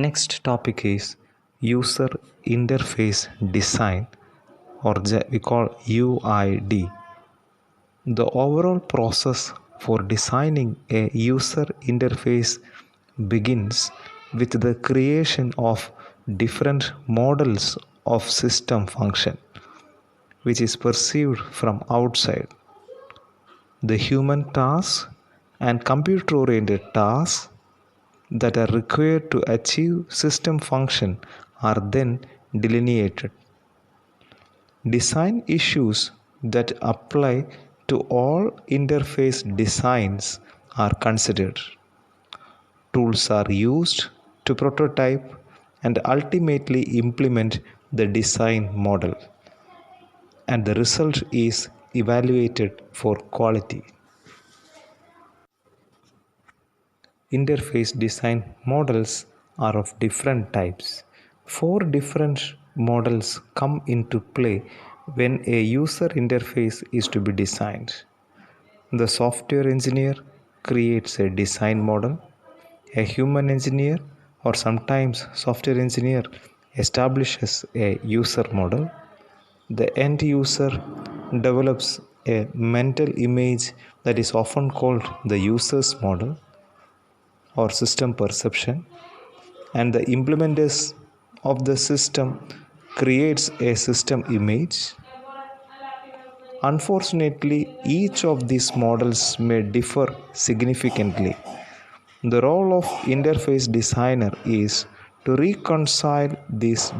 Next topic is user interface design, or we call UID. The overall process for designing a user interface begins with the creation of different models of system function, which is perceived from outside. The human tasks and computer oriented tasks that are required to achieve system function are then delineated. Design issues that apply to all interface designs are considered. Tools are used to prototype and ultimately implement the design model, and the result is evaluated for quality. Interface design models are of different types. Four different models come into play when a user interface is to be designed. The software engineer creates a design model. A human engineer, or sometimes software engineer, establishes a user model. The end user develops a mental image that is often called the user's model or system perception, and the implementers of the system creates a system image. Unfortunately, each of these models may differ significantly. The role of interface designer is to reconcile these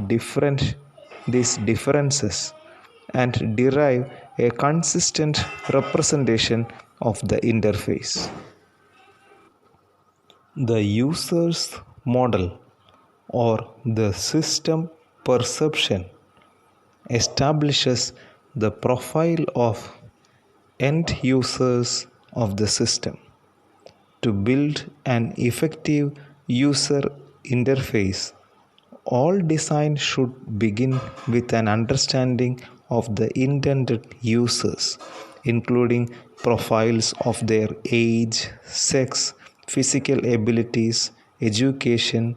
differences and derive a consistent representation of the interface. The user's model or the system perception establishes the profile of end users of the system. To build an effective user interface, all design should begin with an understanding of the intended users, including profiles of their age, sex, physical abilities, education,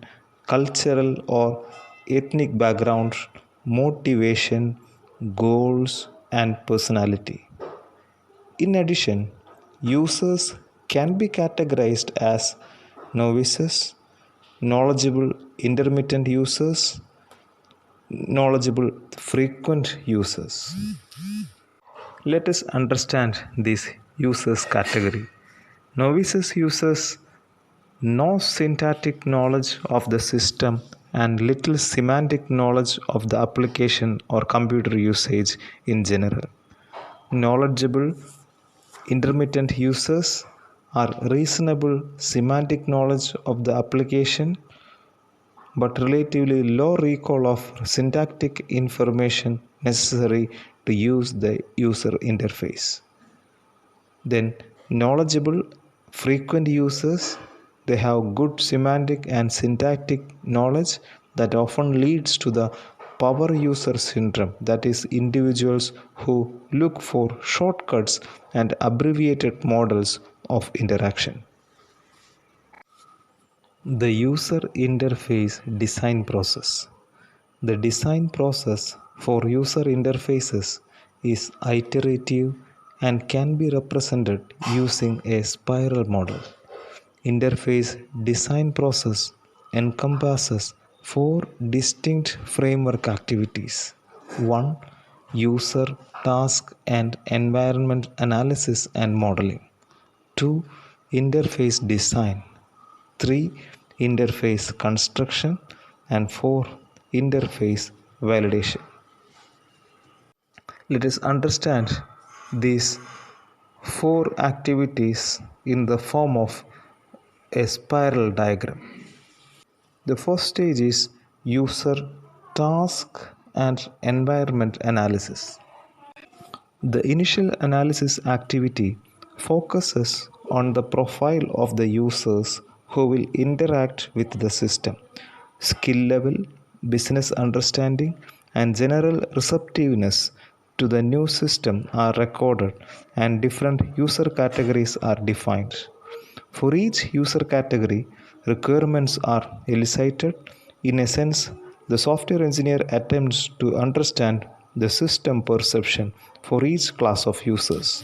cultural or ethnic background, motivation, goals, and personality. In addition, users can be categorized as novices, knowledgeable intermittent users, knowledgeable frequent users. Let us understand this users category. Novices users no syntactic knowledge of the system and little semantic knowledge of the application or computer usage in general. Knowledgeable intermittent users are reasonable semantic knowledge of the application but relatively low recall of syntactic information necessary to use the user interface. Then knowledgeable frequent users, they have good semantic and syntactic knowledge that often leads to the power user syndrome, that is individuals who look for shortcuts and abbreviated models of interaction. The user interface design process. The design process for user interfaces is iterative and can be represented using a spiral model. Interface design process encompasses four distinct framework activities. 1. User, task, and environment analysis and modeling. 2. Interface design. 3. Interface construction. And 4. Interface validation. Let us understand these four activities in the form of a spiral diagram. The first stage is user, task, and environment analysis. The initial analysis activity focuses on the profile of the users who will interact with the system. Skill level, business understanding, and general receptiveness to the new system are recorded, and different user categories are defined. For each user category, requirements are elicited. In a sense, the software engineer attempts to understand the system perception for each class of users.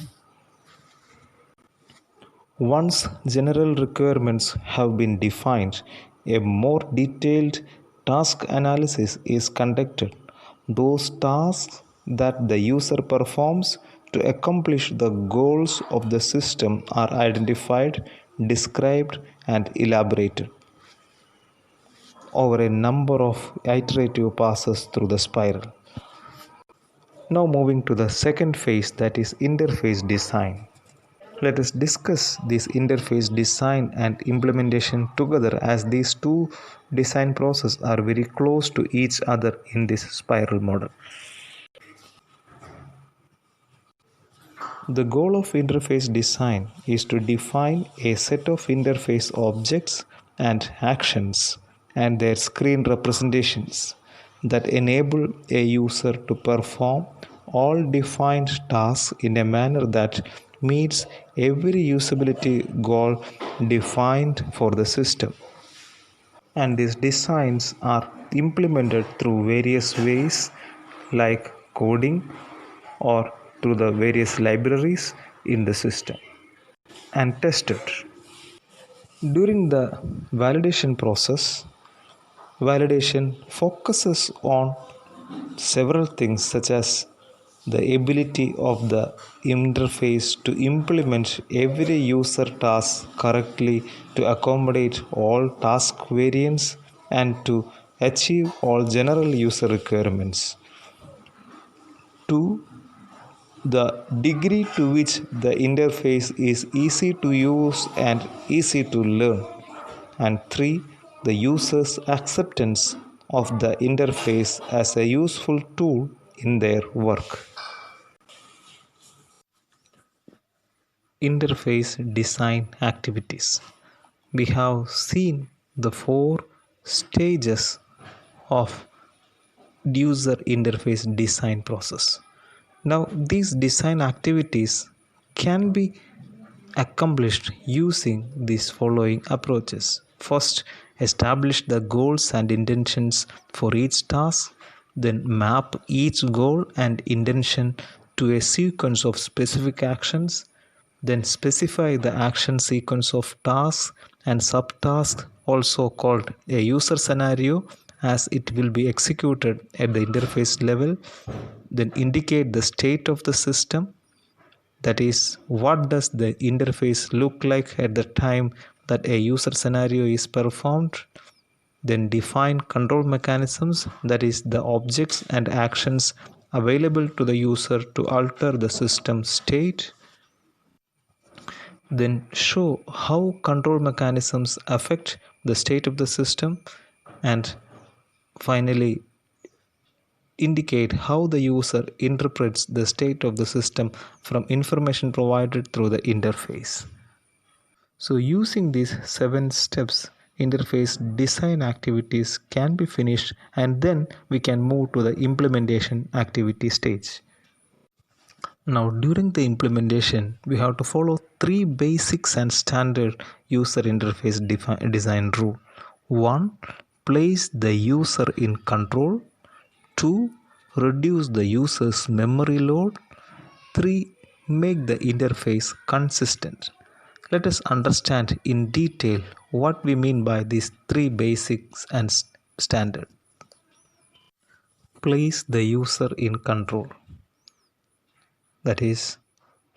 Once general requirements have been defined, a more detailed task analysis is conducted. Those tasks that the user performs to accomplish the goals of the system are identified, described, and elaborated over a number of iterative passes through the spiral. Now, moving to the second phase, that is interface design. Let us discuss this interface design and implementation together, as these two design processes are very close to each other in this spiral model. The goal of interface design is to define a set of interface objects and actions and their screen representations that enable a user to perform all defined tasks in a manner that meets every usability goal defined for the system. And these designs are implemented through various ways like coding or through the various libraries in the system and tested. During the validation process, validation focuses on several things such as the ability of the interface to implement every user task correctly, to accommodate all task variants, and to achieve all general user requirements. 2. The degree to which the interface is easy to use and easy to learn. And 3. The user's acceptance of the interface as a useful tool in their work. Interface design activities. We have seen the 4 stages of user interface design process. Now, these design activities can be accomplished using these following approaches. First, establish the goals and intentions for each task, then map each goal and intention to a sequence of specific actions, then specify the action sequence of tasks and subtasks, also called a user scenario, as it will be executed at the interface level, then indicate the state of the system, that is, what does the interface look like at the time that a user scenario is performed, then define control mechanisms, that is, the objects and actions available to the user to alter the system state, then show how control mechanisms affect the state of the system, and finally indicate how the user interprets the state of the system from information provided through the interface. So using these 7 steps, interface design activities can be finished, and then we can move to the implementation activity stage. Now, during the implementation, we have to follow 3 basics and standard user interface design rule. 1. Place the user in control. 2. Reduce the user's memory load. 3. Make the interface consistent. Let us understand in detail what we mean by these 3 basics and standard. Place the user in control. That is,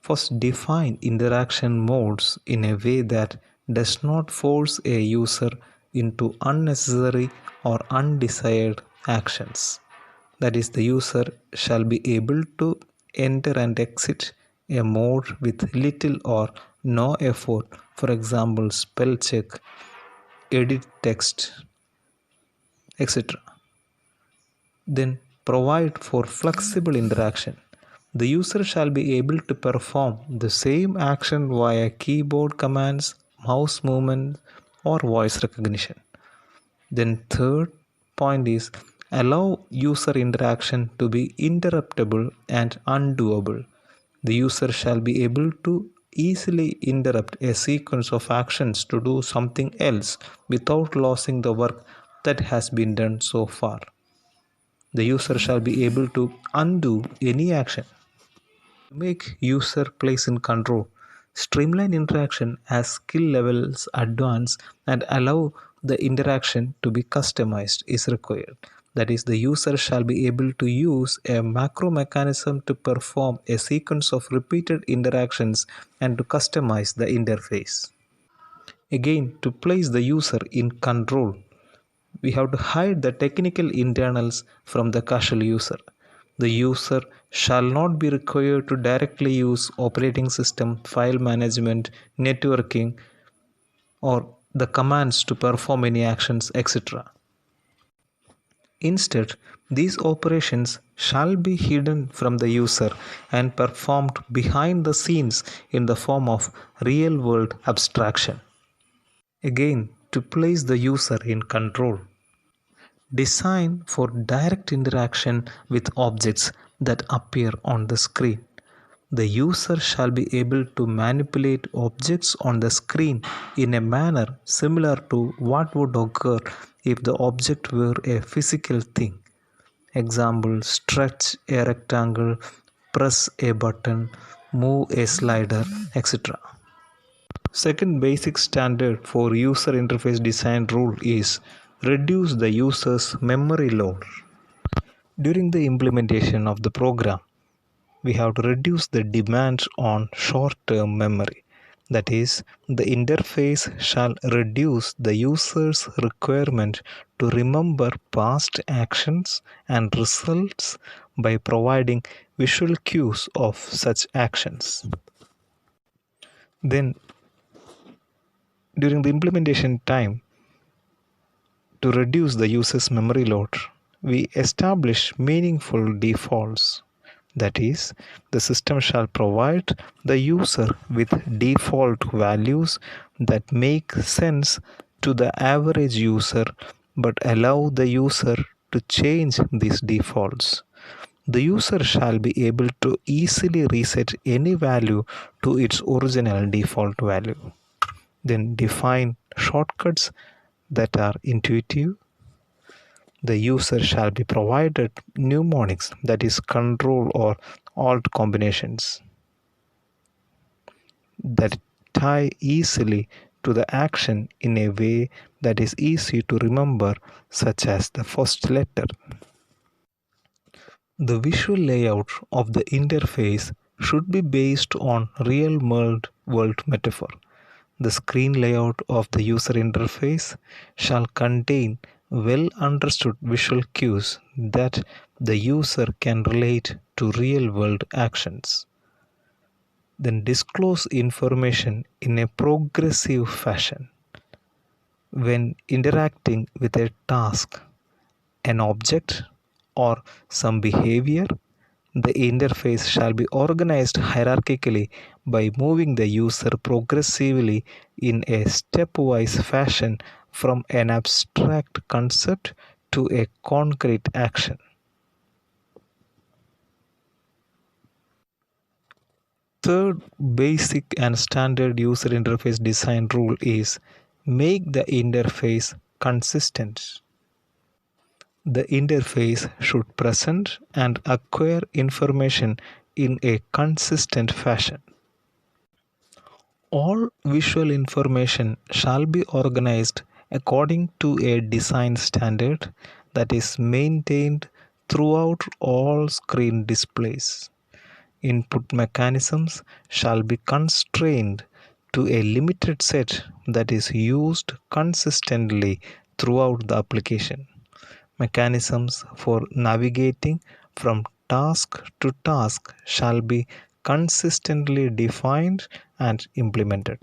first define interaction modes in a way that does not force a user into unnecessary or undesired actions. That is, the user shall be able to enter and exit a mode with little or no effort. For example, spell check, edit text, etc. Then provide for flexible interaction. The user shall be able to perform the same action via keyboard commands, mouse movement, or voice recognition. Then third point is allow user interaction to be interruptible and undoable. The user shall be able to easily interrupt a sequence of actions to do something else without losing the work that has been done so far. The user shall be able to undo any action. To make user place in control, streamline interaction as skill levels advance and allow the interaction to be customized is required. That is, the user shall be able to use a macro mechanism to perform a sequence of repeated interactions and to customize the interface. Again, to place the user in control, we have to hide the technical internals from the casual user. The user shall not be required to directly use operating system, file management, networking, or the commands to perform any actions, etc. Instead, these operations shall be hidden from the user and performed behind the scenes in the form of real world abstraction. Again, to place the user in control, design for direct interaction with objects that appear on the screen. The user shall be able to manipulate objects on the screen in a manner similar to what would occur if the object were a physical thing. Example: stretch a rectangle, press a button, move a slider, etc. Second basic standard for user interface design rule is reduce the user's memory load. During the implementation of the program, we have to reduce the demands on short-term memory. That is, the interface shall reduce the user's requirement to remember past actions and results by providing visual cues of such actions. Then, during the implementation time, to reduce the user's memory load, we establish meaningful defaults. That is, the system shall provide the user with default values that make sense to the average user but allow the user to change these defaults. The user shall be able to easily reset any value to its original default value. Then define shortcuts that are intuitive. The user shall be provided mnemonics, that is, control or alt combinations, that tie easily to the action in a way that is easy to remember, such as the first letter. The visual layout of the interface should be based on real world metaphor. The screen layout of the user interface shall contain well understood visual cues that the user can relate to real world actions. Then disclose information in a progressive fashion. When interacting with a task, an object, or some behavior, the interface shall be organized hierarchically by moving the user progressively in a stepwise fashion from an abstract concept to a concrete action. Third basic and standard user interface design rule is make the interface consistent. The interface should present and acquire information in a consistent fashion. All visual information shall be organized according to a design standard that is maintained throughout all screen displays. Input mechanisms shall be constrained to a limited set that is used consistently throughout the application. Mechanisms for navigating from task to task shall be consistently defined and implemented.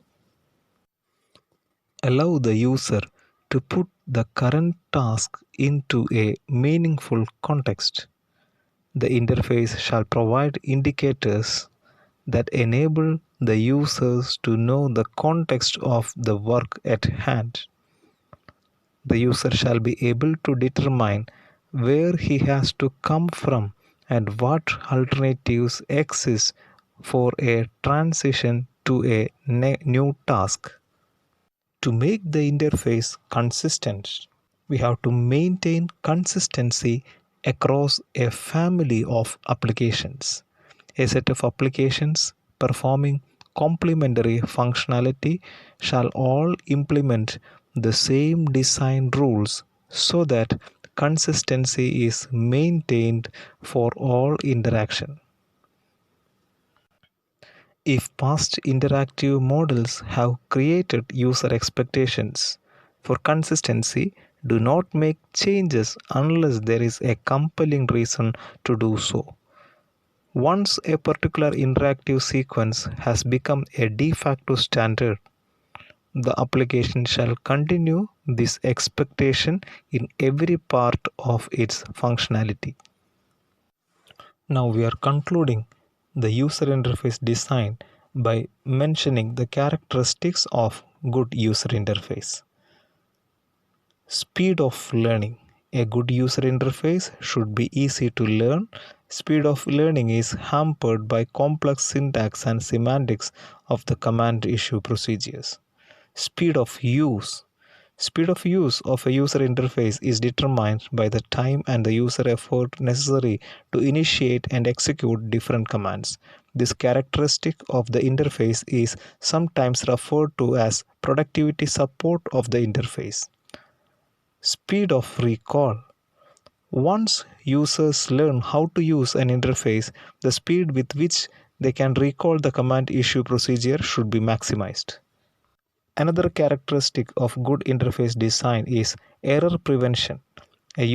Allow the user to put the current task into a meaningful context. The interface shall provide indicators that enable the users to know the context of the work at hand. The user shall be able to determine where he has to come from and what alternatives exist for a transition to a new task. To make the interface consistent, we have to maintain consistency across a family of applications. A set of applications performing complementary functionality shall all implement the same design rules so that consistency is maintained for all interaction. If past interactive models have created user expectations for consistency, do not make changes unless there is a compelling reason to do so. Once a particular interactive sequence has become a de facto standard, the application shall continue this expectation in every part of its functionality. Now we are concluding the user interface design by mentioning the characteristics of good user interface. Speed of learning. A good user interface should be easy to learn. Speed of learning is hampered by complex syntax and semantics of the command issue procedures. Speed of use. Speed of use of a user interface is determined by the time and the user effort necessary to initiate and execute different commands. This characteristic of the interface is sometimes referred to as productivity support of the interface. Speed of recall. Once users learn how to use an interface, the speed with which they can recall the command issue procedure should be maximized. Another characteristic of good interface design is error prevention. A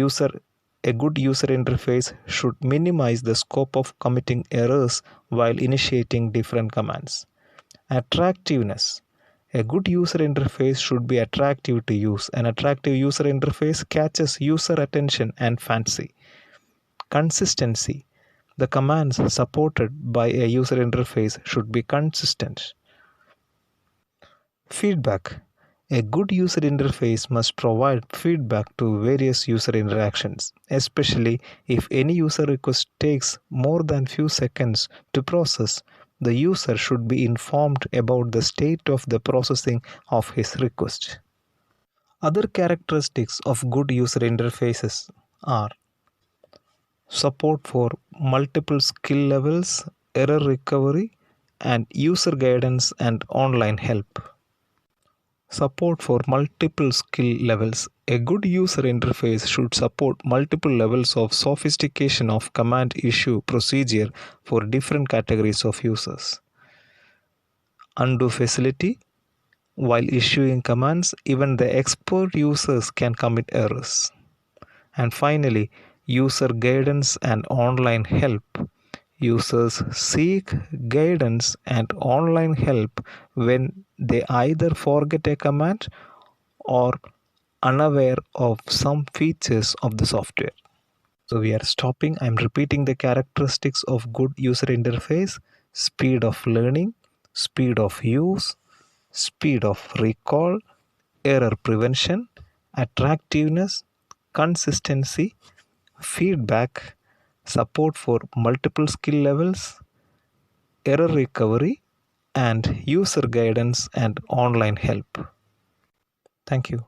good user interface should minimize the scope of committing errors while initiating different commands. Attractiveness. A good user interface should be attractive to use. An attractive user interface catches user attention and fancy. Consistency. The commands supported by a user interface should be consistent. Feedback. A good user interface must provide feedback to various user interactions, especially if any user request takes more than few seconds to process. The user should be informed about the state of the processing of his request. Other characteristics of good user interfaces are support for multiple skill levels, error recovery, and user guidance and online help. Support for multiple skill levels. A good user interface should support multiple levels of sophistication of command issue procedure for different categories of users. Undo facility. While issuing commands, even the expert users can commit errors. And finally, user guidance and online help. Users seek guidance and online help when they either forget a command or unaware of some features of the software. So we are stopping. I'm repeating the characteristics of good user interface: speed of learning, speed of use, speed of recall, error prevention, attractiveness, consistency, feedback, support for multiple skill levels, error recovery, and user guidance and online help. Thank you.